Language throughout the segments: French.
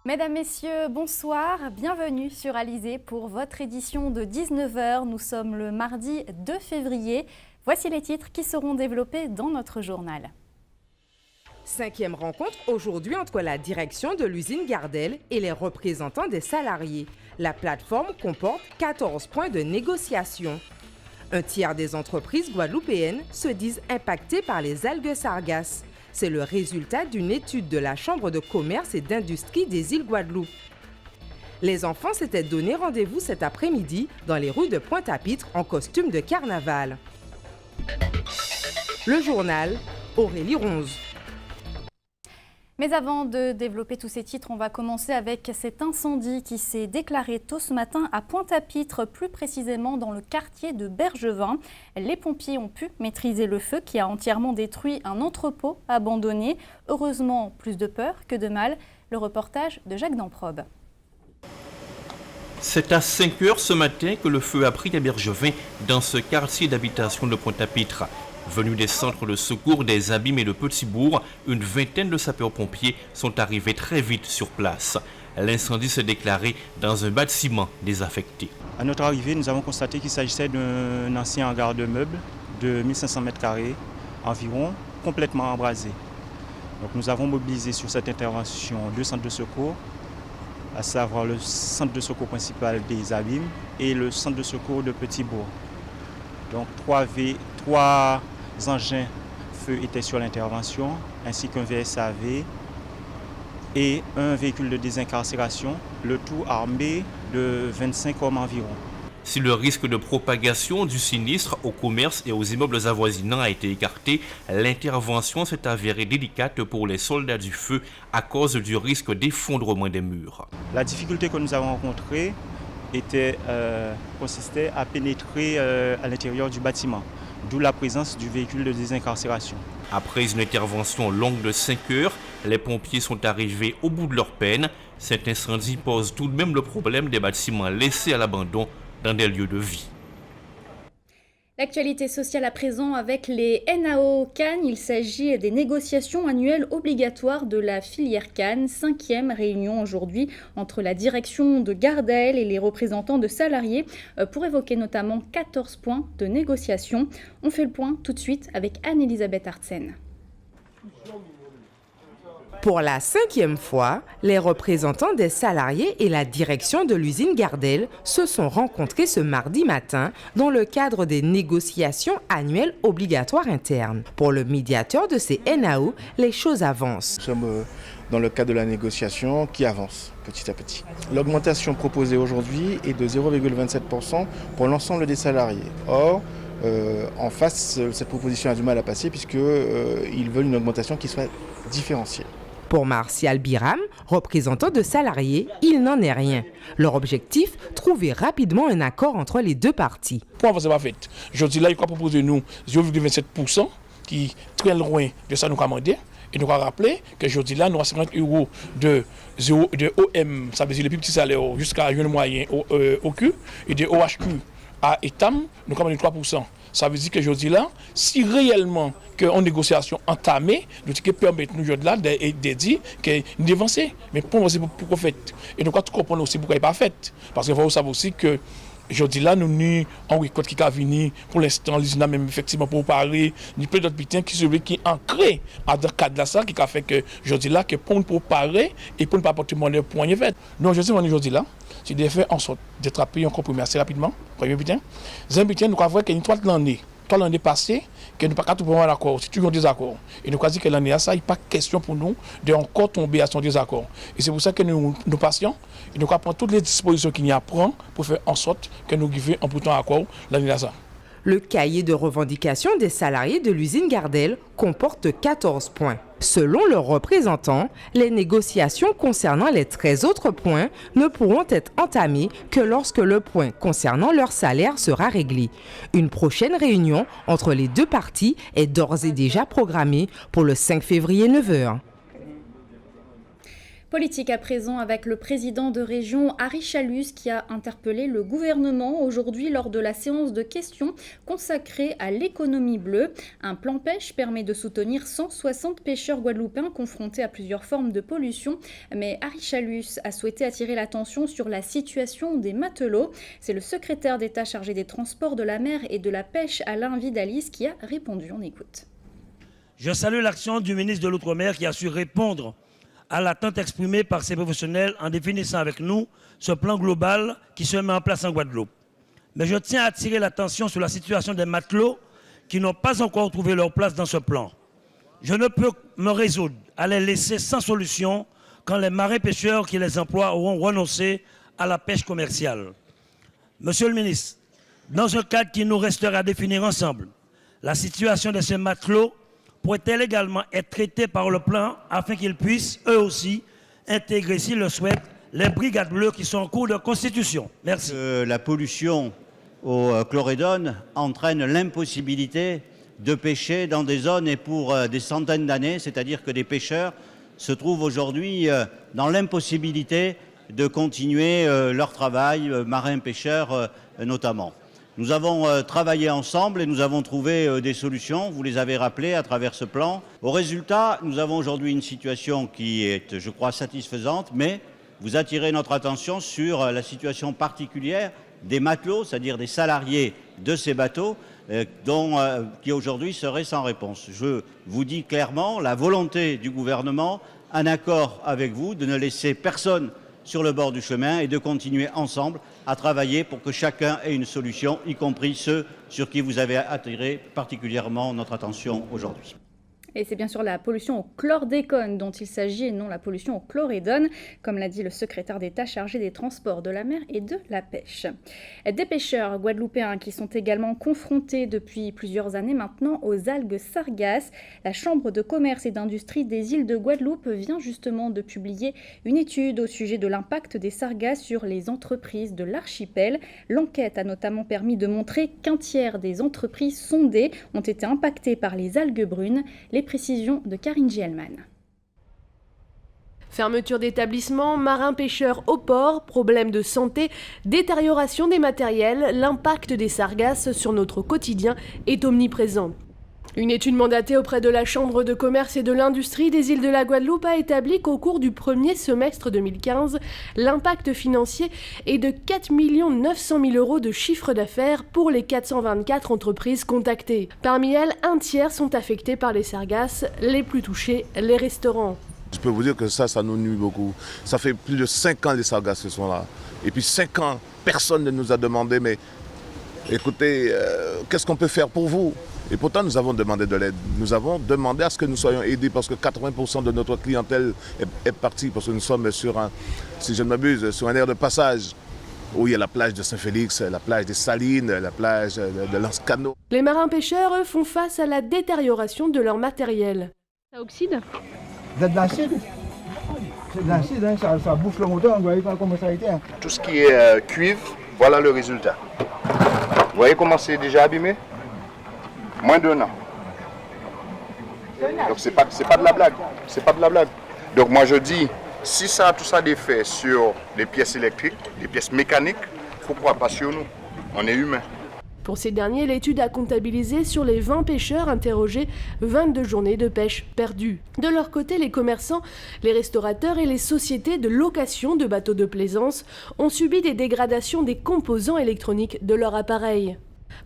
Mesdames, Messieurs, bonsoir, bienvenue sur Alizé pour votre édition de 19h. Nous sommes le mardi 2 février. Voici les titres qui seront développés dans notre journal. 5e rencontre aujourd'hui entre la direction de l'usine Gardel et les représentants des salariés. La plateforme comporte 14 points de négociation. Un tiers des entreprises guadeloupéennes se disent impactées par les algues sargasses. C'est le résultat d'une étude de la Chambre de commerce et d'industrie des îles Guadeloupe. Les enfants s'étaient donné rendez-vous cet après-midi dans les rues de Pointe-à-Pitre en costume de carnaval. Le journal, Aurélie Ronze. Mais avant de développer tous ces titres, on va commencer avec cet incendie qui s'est déclaré tôt ce matin à Pointe-à-Pitre, plus précisément dans le quartier de Bergevin. Les pompiers ont pu maîtriser le feu qui a entièrement détruit un entrepôt abandonné. Heureusement, plus de peur que de mal. Le reportage de Jacques Damprobe. C'est à 5 h ce matin que le feu a pris à Bergevin, dans ce quartier d'habitation de Pointe-à-Pitre. Venus des centres de secours des Abîmes et de Petit-Bourg, une vingtaine de sapeurs-pompiers sont arrivés très vite sur place. L'incendie s'est déclaré dans un bâtiment désaffecté. À notre arrivée, nous avons constaté qu'il s'agissait d'un ancien hangar de meubles de 1500 m² environ, complètement embrasé. Donc nous avons mobilisé sur cette intervention deux centres de secours, à savoir le centre de secours principal des Abîmes et le centre de secours de Petit-Bourg. Donc trois engins feu étaient sur l'intervention, ainsi qu'un VSAV et un véhicule de désincarcération, le tout armé de 25 hommes environ. Si le risque de propagation du sinistre au commerce et aux immeubles avoisinants a été écarté, l'intervention s'est avérée délicate pour les soldats du feu à cause du risque d'effondrement des murs. La difficulté que nous avons rencontrée consistait à pénétrer à l'intérieur du bâtiment, d'où la présence du véhicule de désincarcération. Après une intervention longue de 5 heures, les pompiers sont arrivés au bout de leur peine. Cet incendie pose tout de même le problème des bâtiments laissés à l'abandon dans des lieux de vie. L'actualité sociale à présent avec les NAO Cannes. Il s'agit des négociations annuelles obligatoires de la filière Cannes. 5e réunion aujourd'hui entre la direction de Gardel et les représentants de salariés pour évoquer notamment 14 points de négociation. On fait le point tout de suite avec Anne-Elisabeth Artsen. Pour la 5e fois, les représentants des salariés et la direction de l'usine Gardel se sont rencontrés ce mardi matin dans le cadre des négociations annuelles obligatoires internes. Pour le médiateur de ces NAO, les choses avancent. Nous sommes dans le cadre de la négociation qui avance petit à petit. L'augmentation proposée aujourd'hui est de 0,27% pour l'ensemble des salariés. Or, en face, cette proposition a du mal à passer puisqu'ils veulent une augmentation qui soit différenciée. Pour Martial Biram, représentant de salariés, il n'en est rien. Leur objectif, trouver rapidement un accord entre les deux parties. Pour avancer pas fait. Je dis là, il va proposer nous 0,27% qui est très loin de ça nous commander. Et nous avons rappelé que je dis là, nous avons 50 € de OM, ça veut dire le plus petit salaire jusqu'à un moyen au Q, et de OHQ à ETAM, nous commandons 3%. Ça veut dire que je dis là, si réellement qu'en négociation entamée, nous devons permettre nous là de dire que nous devons avancer. Mais pour pourquoi fait. Et nous devons tout comprendre aussi pourquoi il n'est pas fait. Parce qu'il faut savoir aussi que je dis là, nous sommes en récolte qui a venu pour l'instant, l'usine même effectivement pour parler, ni plein d'autres bitins qui sont ancrés dans le cadre de ça, qui a fait que je dis là, que pour nous parler et pour ne pas porter mon point de fait. Donc je dis là, c'est de faire en sorte d'attraper un compromis assez rapidement. Premier bitin. Deuxième bitin, nous avons qu'il y a l'année passée, que nous ne pouvons pas tout prendre d'accord, c'est toujours un désaccord. Et nous avons dit que l'année à ça, il n'est pas question pour nous de encore tomber à son désaccord. Et c'est pour ça que nous passions et nous prenons toutes les dispositions qu'il y a à prendre pour faire en sorte que nous arrivions en pourtant accord l'année à ça. Le cahier de revendication des salariés de l'usine Gardel comporte 14 points. Selon leurs représentants, les négociations concernant les 13 autres points ne pourront être entamées que lorsque le point concernant leur salaire sera réglé. Une prochaine réunion entre les deux parties est d'ores et déjà programmée pour le 5 février 9 h. Politique à présent avec le président de région Harry Chalus qui a interpellé le gouvernement aujourd'hui lors de la séance de questions consacrée à l'économie bleue. Un plan pêche permet de soutenir 160 pêcheurs guadeloupéens confrontés à plusieurs formes de pollution. Mais Harry Chalus a souhaité attirer l'attention sur la situation des matelots. C'est le secrétaire d'État chargé des transports de la mer et de la pêche Alain Vidalis qui a répondu. On écoute. Je salue l'action du ministre de l'Outre-mer qui a su répondre à l'attente exprimée par ces professionnels en définissant avec nous ce plan global qui se met en place en Guadeloupe. Mais je tiens à attirer l'attention sur la situation des matelots qui n'ont pas encore trouvé leur place dans ce plan. Je ne peux me résoudre à les laisser sans solution quand les marins pêcheurs qui les emploient auront renoncé à la pêche commerciale. Monsieur le ministre, dans un cadre qui nous restera à définir ensemble, la situation de ces matelots pourrait-elle également être traitée par le plan afin qu'ils puissent, eux aussi, intégrer, s'ils le souhaitent, les brigades bleues qui sont en cours de constitution. Merci. La pollution au chlorédone entraîne l'impossibilité de pêcher dans des zones et pour des centaines d'années, c'est-à-dire que des pêcheurs se trouvent aujourd'hui dans l'impossibilité de continuer leur travail, marins-pêcheurs notamment. Nous avons travaillé ensemble et nous avons trouvé des solutions, vous les avez rappelées à travers ce plan. Au résultat, nous avons aujourd'hui une situation qui est, je crois, satisfaisante, mais vous attirez notre attention sur la situation particulière des matelots, c'est-à-dire des salariés de ces bateaux, qui aujourd'hui seraient sans réponse. Je vous dis clairement la volonté du gouvernement, en accord avec vous, de ne laisser personne sur le bord du chemin et de continuer ensemble à travailler pour que chacun ait une solution, y compris ceux sur qui vous avez attiré particulièrement notre attention aujourd'hui. Et c'est bien sûr la pollution au chlordécone dont il s'agit et non la pollution au chlorédone, comme l'a dit le secrétaire d'État chargé des transports de la mer et de la pêche. Des pêcheurs guadeloupéens qui sont également confrontés depuis plusieurs années maintenant aux algues sargasses. La Chambre de commerce et d'industrie des îles de Guadeloupe vient justement de publier une étude au sujet de l'impact des sargasses sur les entreprises de l'archipel. L'enquête a notamment permis de montrer qu'un tiers des entreprises sondées ont été impactées par les algues brunes. Les précisions de Karine Gielman. Fermeture d'établissements, marins-pêcheurs au port, problèmes de santé, détérioration des matériels, l'impact des sargasses sur notre quotidien est omniprésent. Une étude mandatée auprès de la Chambre de commerce et de l'industrie des îles de la Guadeloupe a établi qu'au cours du premier semestre 2015, l'impact financier est de 4 900 000 € de chiffre d'affaires pour les 424 entreprises contactées. Parmi elles, un tiers sont affectés par les sargasses, les plus touchés, les restaurants. Je peux vous dire que ça nous nuit beaucoup. Ça fait plus de 5 ans les sargasses sont là. Et puis 5 ans, personne ne nous a demandé, mais écoutez, qu'est-ce qu'on peut faire pour vous ? Et pourtant, nous avons demandé de l'aide. Nous avons demandé à ce que nous soyons aidés parce que 80% de notre clientèle est partie parce que nous sommes sur un, si je ne m'abuse, sur un aire de passage où il y a la plage de Saint-Félix, la plage des Salines, la plage de Lance-Canot. Les marins-pêcheurs, eux, font face à la détérioration de leur matériel. Ça oxyde ? C'est de l'acide. C'est de l'acide, hein, ça bouffe le moteur, vous voyez pas comment ça a été. Hein. Tout ce qui est cuivre, voilà le résultat. Vous voyez comment c'est déjà abîmé ? Moins d'1 an. Donc c'est pas de la blague. C'est pas de la blague. Donc moi je dis, si ça a tout ça d'effet sur les pièces électriques, les pièces mécaniques, pourquoi pas sur nous? On est humains. Pour ces derniers, l'étude a comptabilisé sur les 20 pêcheurs interrogés 22 journées de pêche perdues. De leur côté, les commerçants, les restaurateurs et les sociétés de location de bateaux de plaisance ont subi des dégradations des composants électroniques de leur appareil.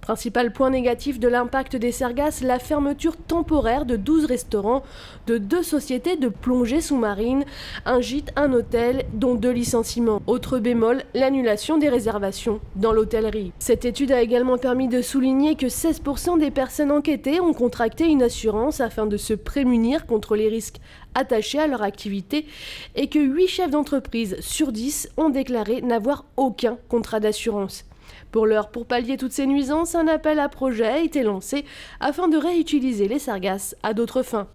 Principal point négatif de l'impact des sargasses, la fermeture temporaire de 12 restaurants, de 2 sociétés de plongée sous-marine, un gîte, un hôtel, dont 2 licenciements. Autre bémol, l'annulation des réservations dans l'hôtellerie. Cette étude a également permis de souligner que 16% des personnes enquêtées ont contracté une assurance afin de se prémunir contre les risques attachés à leur activité et que 8 chefs d'entreprise sur 10 ont déclaré n'avoir aucun contrat d'assurance. Pour l'heure, pour pallier toutes ces nuisances, un appel à projet a été lancé afin de réutiliser les sargasses à d'autres fins.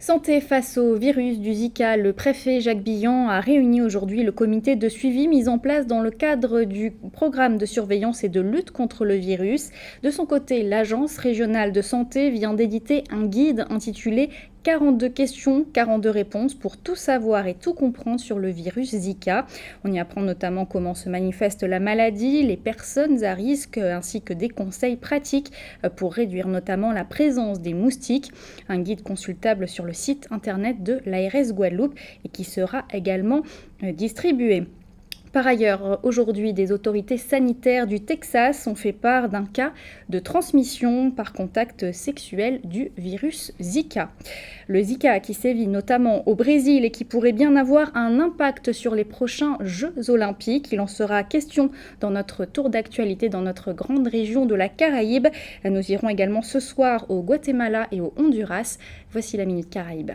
Santé face au virus du Zika, le préfet Jacques Billan a réuni aujourd'hui le comité de suivi mis en place dans le cadre du programme de surveillance et de lutte contre le virus. De son côté, l'Agence régionale de santé vient d'éditer un guide intitulé « 42 questions, 42 réponses pour tout savoir et tout comprendre sur le virus Zika. On y apprend notamment comment se manifeste la maladie, les personnes à risque, ainsi que des conseils pratiques pour réduire notamment la présence des moustiques. Un guide consultable sur le site internet de l'ARS Guadeloupe et qui sera également distribué. Par ailleurs, aujourd'hui, des autorités sanitaires du Texas ont fait part d'un cas de transmission par contact sexuel du virus Zika. Le Zika qui sévit notamment au Brésil et qui pourrait bien avoir un impact sur les prochains Jeux Olympiques. Il en sera question dans notre tour d'actualité dans notre grande région de la Caraïbe. Nous irons également ce soir au Guatemala et au Honduras. Voici la Minute Caraïbe.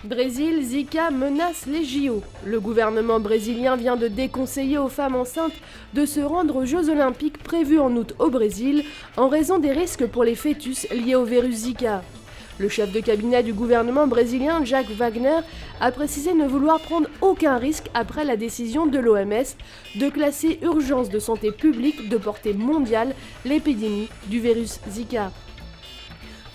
Brésil, Zika menace les JO. Le gouvernement brésilien vient de déconseiller aux femmes enceintes de se rendre aux Jeux Olympiques prévus en août au Brésil en raison des risques pour les fœtus liés au virus Zika. Le chef de cabinet du gouvernement brésilien, Jacques Wagner, a précisé ne vouloir prendre aucun risque après la décision de l'OMS de classer urgence de santé publique de portée mondiale l'épidémie du virus Zika.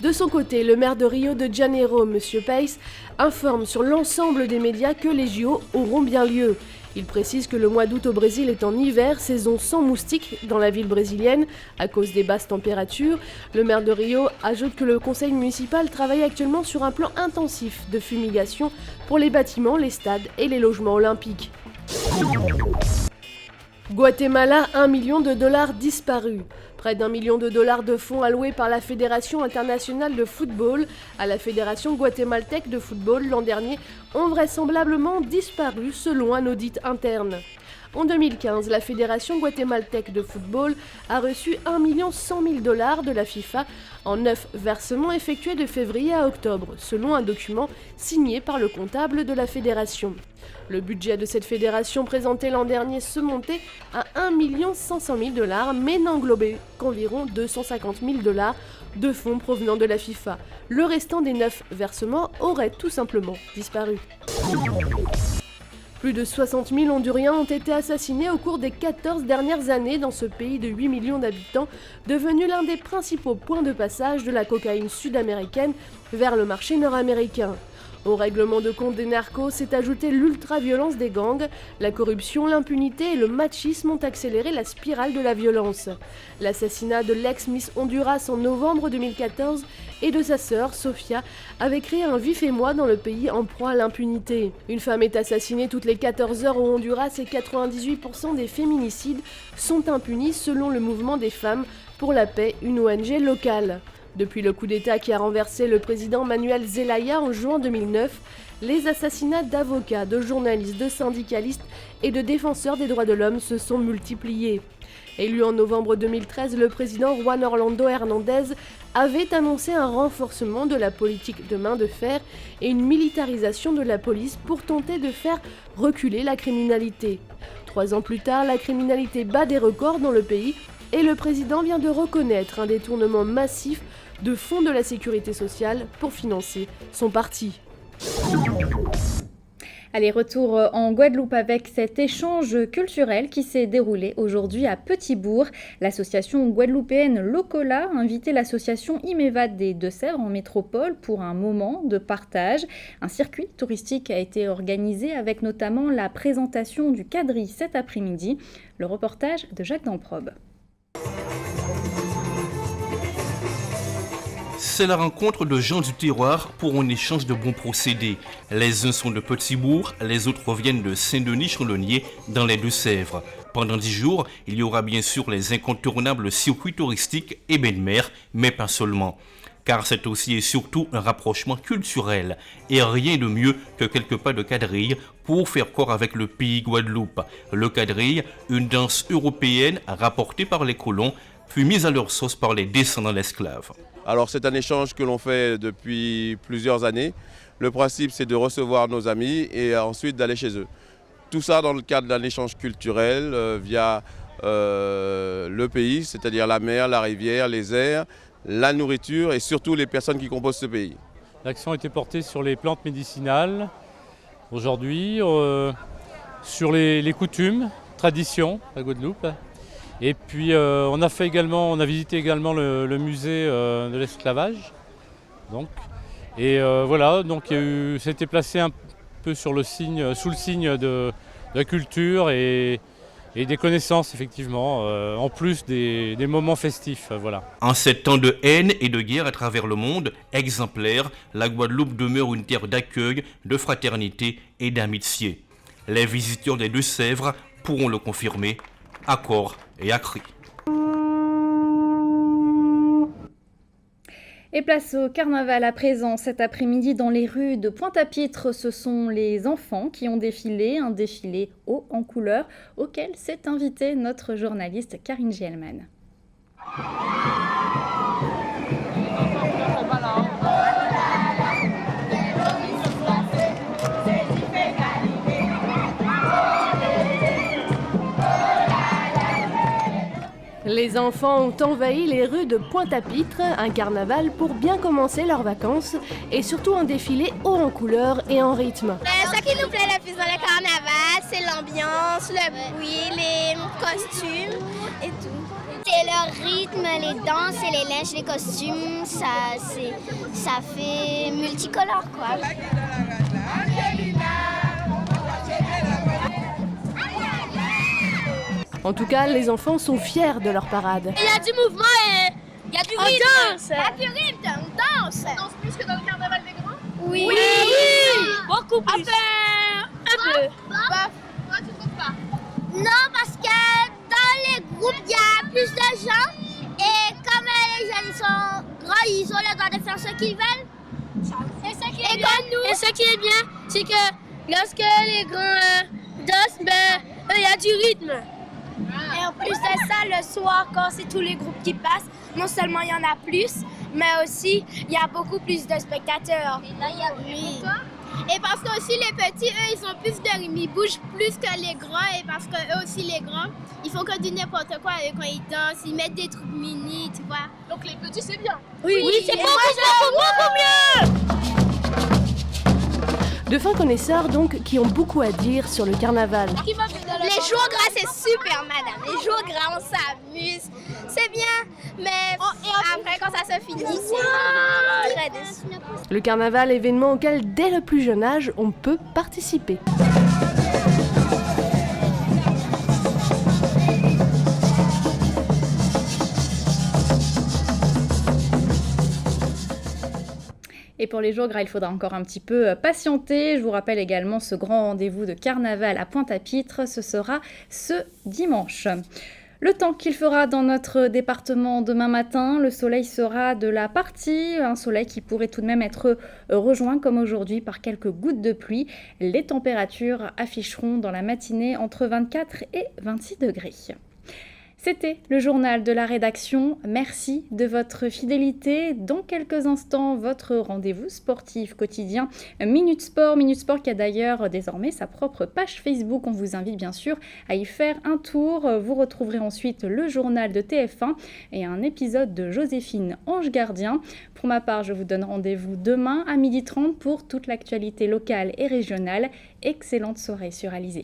De son côté, le maire de Rio de Janeiro, M. Paes, informe sur l'ensemble des médias que les JO auront bien lieu. Il précise que le mois d'août au Brésil est en hiver, saison sans moustiques dans la ville brésilienne à cause des basses températures. Le maire de Rio ajoute que le conseil municipal travaille actuellement sur un plan intensif de fumigation pour les bâtiments, les stades et les logements olympiques. Guatemala, $1 million disparus. Près d'$1 million de fonds alloués par la Fédération internationale de football à la Fédération guatémaltèque de football l'an dernier ont vraisemblablement disparu selon un audit interne. En 2015, la Fédération guatémaltèque de football a reçu $1 100 000 de la FIFA en 9 versements effectués de février à octobre, selon un document signé par le comptable de la fédération. Le budget de cette fédération présenté l'an dernier se montait à $1 500 000, mais n'englobait qu'environ $250 000 de fonds provenant de la FIFA. Le restant des 9 versements aurait tout simplement disparu. Plus de 60 000 Honduriens ont été assassinés au cours des 14 dernières années dans ce pays de 8 millions d'habitants, devenu l'un des principaux points de passage de la cocaïne sud-américaine vers le marché nord-américain. Au règlement de compte des narcos s'est ajoutée l'ultra-violence des gangs, la corruption, l'impunité et le machisme ont accéléré la spirale de la violence. L'assassinat de l'ex-Miss Honduras en novembre 2014 et de sa sœur, Sofia, avait créé un vif émoi dans le pays en proie à l'impunité. Une femme est assassinée toutes les 14 heures au Honduras et 98% des féminicides sont impunis selon le mouvement des femmes pour la paix, une ONG locale. Depuis le coup d'État qui a renversé le président Manuel Zelaya en juin 2009, les assassinats d'avocats, de journalistes, de syndicalistes et de défenseurs des droits de l'homme se sont multipliés. Élu en novembre 2013, le président Juan Orlando Hernández avait annoncé un renforcement de la politique de main de fer et une militarisation de la police pour tenter de faire reculer la criminalité. 3 ans plus tard, la criminalité bat des records dans le pays et le président vient de reconnaître un détournement massif de fonds de la sécurité sociale pour financer son parti. Allez, retour en Guadeloupe avec cet échange culturel qui s'est déroulé aujourd'hui à Petit-Bourg. L'association guadeloupéenne Locola a invité l'association Imevad des Deux-Sèvres en métropole pour un moment de partage. Un circuit touristique a été organisé avec notamment la présentation du quadrille cet après-midi. Le reportage de Jacques Damprobe. C'est la rencontre de gens du terroir pour un échange de bons procédés. Les uns sont de Petit-Bourg, les autres viennent de Saint-Denis-Chandonnier dans les Deux-Sèvres. Pendant 10 jours, il y aura bien sûr les incontournables circuits touristiques et bains de mer, mais pas seulement. Car c'est aussi et surtout un rapprochement culturel. Et rien de mieux que quelques pas de quadrille pour faire corps avec le pays Guadeloupe. Le quadrille, une danse européenne rapportée par les colons, fut mise à leur sauce par les descendants d'esclaves. Alors c'est un échange que l'on fait depuis plusieurs années. Le principe c'est de recevoir nos amis et ensuite d'aller chez eux. Tout ça dans le cadre d'un échange culturel via le pays, c'est-à-dire la mer, la rivière, les airs, la nourriture et surtout les personnes qui composent ce pays. L'accent a été porté sur les plantes médicinales aujourd'hui, sur les coutumes, traditions à Guadeloupe. Et puis on a visité également le musée de l'esclavage Donc. Et voilà, donc c'était placé un peu sous le signe de la culture et des connaissances, effectivement, en plus des moments festifs. Voilà. En ces temps de haine et de guerre à travers le monde, exemplaire, la Guadeloupe demeure une terre d'accueil, de fraternité et d'amitié. Les visiteurs des Deux-Sèvres pourront le confirmer à corps et à cri. Et place au carnaval à présent. Cet après-midi, dans les rues de Pointe-à-Pitre, ce sont les enfants qui ont défilé, un défilé haut en couleur auquel s'est invitée notre journaliste Karine Gielman. Les enfants ont envahi les rues de Pointe-à-Pitre, un carnaval pour bien commencer leurs vacances et surtout un défilé haut en couleur et en rythme. Ce qui nous plaît le plus dans le carnaval, c'est l'ambiance, le bruit, les costumes et tout. C'est le rythme, les danses et les linges, les costumes, ça fait multicolore quoi. En tout cas, les enfants sont fiers de leur parade. Il y a du mouvement et il y a du rythme. On danse. Il y a du rythme, on danse. On danse plus que dans le carnaval des grands? Oui. Oui. Beaucoup plus. Un peu. Toi, tu trouves pas? Non, parce que dans les groupes, il y a plus de gens. Et comme les jeunes sont grands, ils ont le droit de faire ce qu'ils veulent. Et ce qui est bien, c'est que lorsque les grands dansent, il y a du rythme. Et en plus de ça, le soir, quand c'est tous les groupes qui passent, non seulement il y en a plus, mais aussi il y a beaucoup plus de spectateurs. Et là, il y a Et parce que aussi les petits, eux, ils ont plus de rythme, ils bougent plus que les grands. Et parce que eux aussi, les grands, ils font que du n'importe quoi quand ils dansent, ils mettent des trucs mini, tu vois. Donc les petits, c'est bien. Oui, c'est beaucoup mieux. De fins connaisseurs donc qui ont beaucoup à dire sur le carnaval. Les jours gras c'est super madame, les jours gras on s'amuse, c'est bien, mais après quand ça se finit c'est très déçu. Le carnaval, événement auquel dès le plus jeune âge on peut participer. Et pour les jours gras, il faudra encore un petit peu patienter. Je vous rappelle également ce grand rendez-vous de carnaval à Pointe-à-Pitre. Ce sera ce dimanche. Le temps qu'il fera dans notre département demain matin, le soleil sera de la partie, un soleil qui pourrait tout de même être rejoint comme aujourd'hui par quelques gouttes de pluie. Les températures afficheront dans la matinée entre 24 et 26 degrés. C'était le journal de la rédaction. Merci de votre fidélité. Dans quelques instants, votre rendez-vous sportif quotidien Minute Sport. Minute Sport qui a d'ailleurs désormais sa propre page Facebook. On vous invite bien sûr à y faire un tour. Vous retrouverez ensuite le journal de TF1 et un épisode de Joséphine Ange Gardien. Pour ma part, je vous donne rendez-vous demain à 12h30 pour toute l'actualité locale et régionale. Excellente soirée sur Alizé.